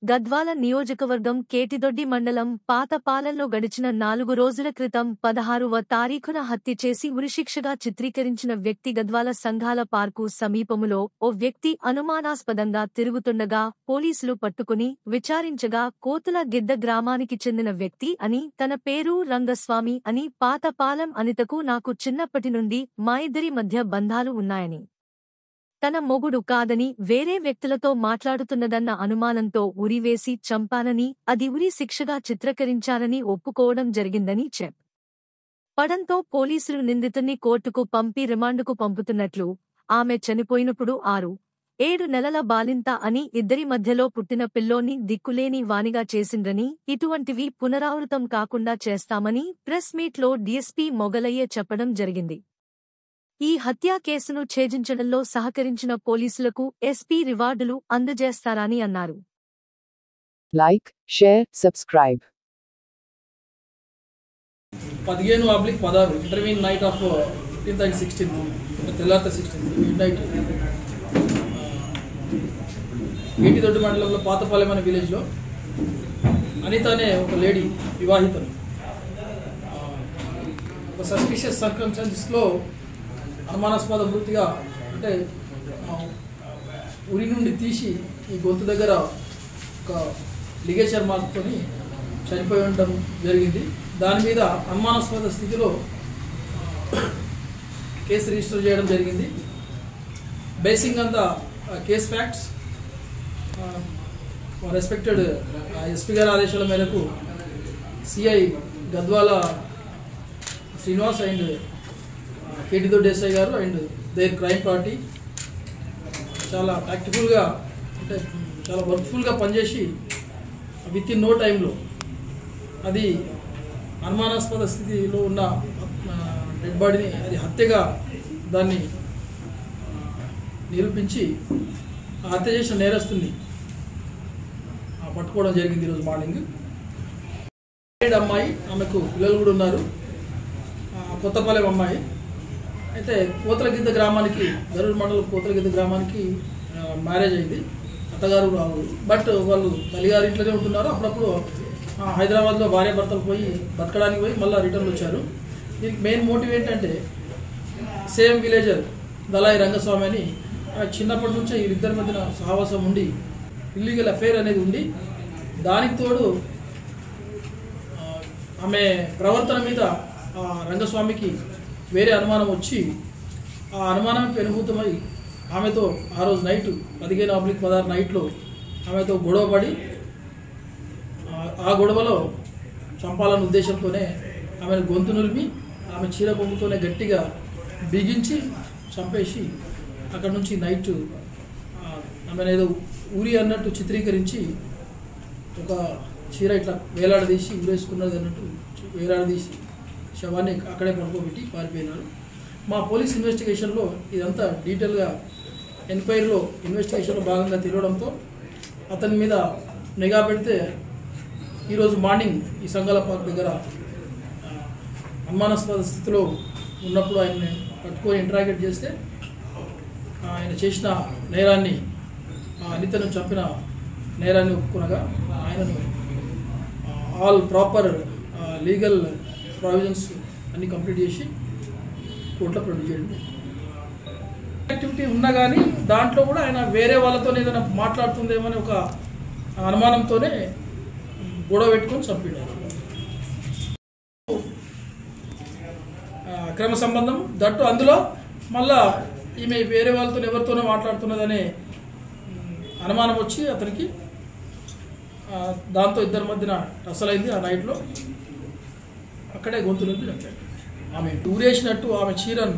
గద్వాల నియోజకవర్గం కేటిదొడ్డి మండలం పాతపాలెంలో గడిచిన 4 రోజుల క్రితం 16వ తారీఖున హత్య చేసి ఉరిశిక్షగా చిత్రీకరించిన వ్యక్తి గద్వాల సంఘాల పార్కు సమీపములో ఓ వ్యక్తి అనుమానాస్పదంగా తిరుగుతుండగా పోలీసులు పట్టుకుని విచారించగా కోతుల గిద్ద గ్రామానికి చెందిన వ్యక్తి అని, తన పేరు రంగస్వామి అని, పాతపాలెం అనితకు నాకు చిన్నప్పటి నుండి మా ఇద్దరి మధ్య బంధాలు ఉన్నాయని, తన మొగుడు కాదని వేరే వ్యక్తులతో మాట్లాడుతున్నదన్న అనుమానంతో ఉరివేసి చంపానని, అది ఉరి శిక్షగా చిత్రీకరించానని ఒప్పుకోవడం జరిగిందని చెప్పడంతో పోలీసులు నిందితుణ్ణి కోర్టుకు పంపి రిమాండుకు పంపుతున్నట్లు, ఆమె చనిపోయినప్పుడు 6-7 నెలల బాలింత అని, ఇద్దరి మధ్యలో పుట్టిన పిల్లోని దిక్కులేని వానిగా చేసిండ్రని, ఇటువంటివి పునరావృతం కాకుండా చేస్తామని ప్రెస్ మీట్లో డీఎస్పీ మొగలయ్య చెప్పడం జరిగింది. ఈ హత్యా కేసును ఛేదించడంలో సహకరించిన పోలీసులకు ఎస్పీ రివార్డులు అందజేస్తారని అన్నారు. Like, share, subscribe. 15/16 intervene knight of 15th and 16th, తెల్లారితే 16th మిడ్ నైట్ కేటిదొడ్డి మండలంలో పాతపాలెం అనే విలేజ్లో అనిత అనే ఒక లేడీ వివాహితులు ఒక సస్పిషియస్ సర్కమ్స్టాన్సెస్లో అనుమానాస్పద మృతిగా, అంటే ఉరి నుండి తీసి ఈ గొంతు దగ్గర ఒక లిగేచర్ మార్క్తోని చనిపోయి ఉండడం జరిగింది. దాని మీద అనుమానాస్పద స్థితిలో కేసు రిజిస్టర్ చేయడం జరిగింది. Basing on the case facts, respected SP గారి ఆదేశాల మేరకు CI Gadwal Srinivas and KT Doddi SI గారు అండ్ దేర్ క్రైమ్ పార్టీ చాలా ప్రాక్టికల్గా, అంటే చాలా వర్క్ఫుల్గా పనిచేసి విత్ ఇన్ నో టైంలో అది అనుమానాస్పద స్థితిలో ఉన్న డెడ్ బాడీని అది హత్యగా దాన్ని నిరూపించి ఆ హత్య చేసిన నేరస్తుని పట్టుకోవడం జరిగింది ఈరోజు మార్నింగ్. అమ్మాయి, ఆమెకు పిల్లలు కూడా ఉన్నారు, కొత్తపాలెం అమ్మాయి. అయితే కోతలగిద్ద గ్రామానికి, గరూరు మండలం కోతలగిద్ద గ్రామానికి మ్యారేజ్ అయింది. అత్తగారు రావు, బట్ వాళ్ళు తల్లిగారి ఇంట్లోనే ఉంటున్నారు. అప్పుడప్పుడు హైదరాబాద్లో భార్యాభర్తలు పోయి బతకడానికి పోయి మళ్ళీ రిటర్న్ వచ్చారు. దీనికి మెయిన్ మోటివ్ ఏంటంటే సేమ్ విలేజర్ దళాయి రంగస్వామి అని, చిన్నప్పటి నుంచే వీరిద్దరి మధ్యన సహవాసం ఉండి ఇల్లీగల్ అఫైర్ అనేది ఉండి, దానికి తోడు ఆమె ప్రవర్తన మీద రంగస్వామికి వేరే అనుమానం వచ్చి, ఆ అనుమానం పెనుభూతమై ఆమెతో ఆ రోజు నైట్ 15/16 నైట్లో ఆమెతో గొడవపడి, ఆ గొడవలో చంపాలన్న ఉద్దేశంతోనే ఆమెను గొంతు నులిమి ఆమె చీర కొంగుతోనే గట్టిగా బిగించి చంపేసి అక్కడ నుంచి నైట్ ఆమెను ఏదో ఊరి అన్నట్టు చిత్రీకరించి ఒక చీర ఇట్లా వేలాడదీసి ఊరేసుకున్నది అన్నట్టు వేలాడదీసి శవాన్ని అక్కడే పడుకోబెట్టి పారిపోయినారు. మా పోలీస్ ఇన్వెస్టిగేషన్లో ఇదంతా డీటెయిల్గా ఇన్వెస్టిగేషన్లో భాగంగా తెలియడంతో అతని మీద నిఘా పెడితే ఈరోజు మార్నింగ్ ఈ సంఘాల పార్క్ దగ్గర అనుమానాస్పద స్థితిలో ఉన్నప్పుడు ఆయన్ని పట్టుకొని ఇంటరాగేట్ చేస్తే ఆయన చేసిన నేరాన్ని, అనితను చంపిన నేరాన్ని ఒప్పుకునగా ఆయనను ఆల్ ప్రాపర్ లీగల్ ప్రొవిజన్స్ అన్ని కంప్లీట్ చేసి కోర్టులో ప్రొడ్యూస్ చేయండి. యాక్టివిటీ ఉన్నా కానీ దాంట్లో కూడా ఆయన వేరే వాళ్ళతో ఏదైనా మాట్లాడుతుందేమో అని ఒక అనుమానంతోనే గొడవ పెట్టుకొని చంపినారు. అక్రమ సంబంధం దట్టు, అందులో మళ్ళా ఈమె వేరే వాళ్ళతో ఎవరితోనో మాట్లాడుతున్నదనే అనుమానం వచ్చి అతనికి దాంతో ఇద్దరి మధ్యన అసలైంది. ఆ నైట్లో అక్కడే గొంతు నుంచి చంపాడు. ఆమె ఊరేసినట్టు ఆమె చీరను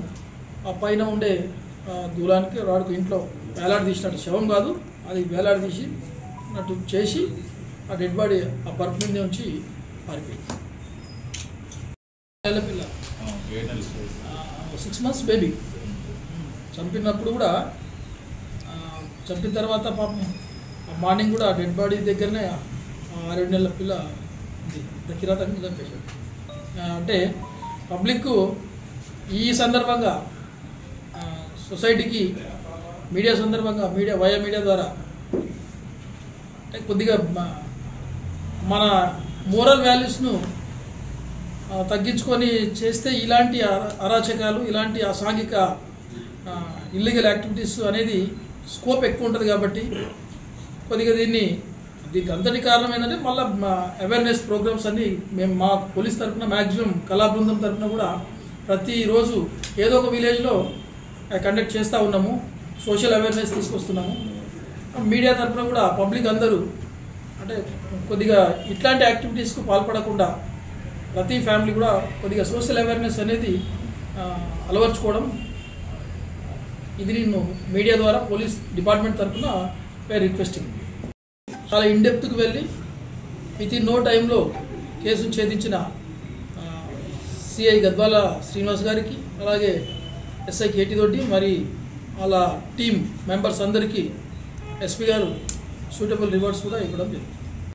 ఆ పైన ఉండే దూరానికి రాడుకు ఇంట్లో వేలాడదీసినట్టు, శవం కాదు అది వేలాడదీసినట్టు చేసి ఆ డెడ్ బాడీ ఆ పర్పు మీద నుంచి పారిపోయింది. పిల్ల 6 months బేబీ. చంపినప్పుడు కూడా, చంపిన తర్వాత పాపం మార్నింగ్ కూడా డెడ్ బాడీ దగ్గరనే 6-7 నెలల పిల్ల కిరాతకంగా చంపేశాడు. అంటే పబ్లిక్ ఈ సందర్భంగా సొసైటీకి మీడియా ద్వారా కొద్దిగా మన మోరల్ వాల్యూస్ను తగ్గించుకొని చేస్తే ఇలాంటి అరాచకాలు, ఇలాంటి అసాంఘిక ఇల్లీగల్ యాక్టివిటీస్ అనేది స్కోప్ ఎక్కువ ఉంటుంది. కాబట్టి కొద్దిగా దీనికి అంతటి కారణం ఏంటంటే మళ్ళీ అవేర్నెస్ ప్రోగ్రామ్స్ అన్నీ మేము మా పోలీస్ తరఫున మ్యాక్సిమం కళా బృందం తరఫున కూడా ప్రతిరోజు ఏదో ఒక విలేజ్లో కండక్ట్ చేస్తూ ఉన్నాము. Social awareness తీసుకొస్తున్నాము. మీడియా తరఫున కూడా పబ్లిక్ అందరూ అంటే కొద్దిగా ఇట్లాంటి యాక్టివిటీస్కు పాల్పడకుండా ప్రతి ఫ్యామిలీ కూడా కొద్దిగా సోషల్ అవేర్నెస్ అనేది అలవర్చుకోవడం, ఇది నేను మీడియా ద్వారా పోలీస్ డిపార్ట్మెంట్ తరఫున రిక్వెస్టింగ్. చాలా ఇన్డెప్త్కి వెళ్ళి విత్ ఇన్ నో టైంలో కేసును ఛేదించిన సిఐ గద్వాల శ్రీనివాస్ గారికి, అలాగే ఎస్ఐ కేటిదొడ్డి, మరి వాళ్ళ టీం మెంబర్స్ అందరికీ ఎస్పీ గారు సూటబుల్ రివార్డ్స్ కూడా ఇవ్వడం జరిగింది.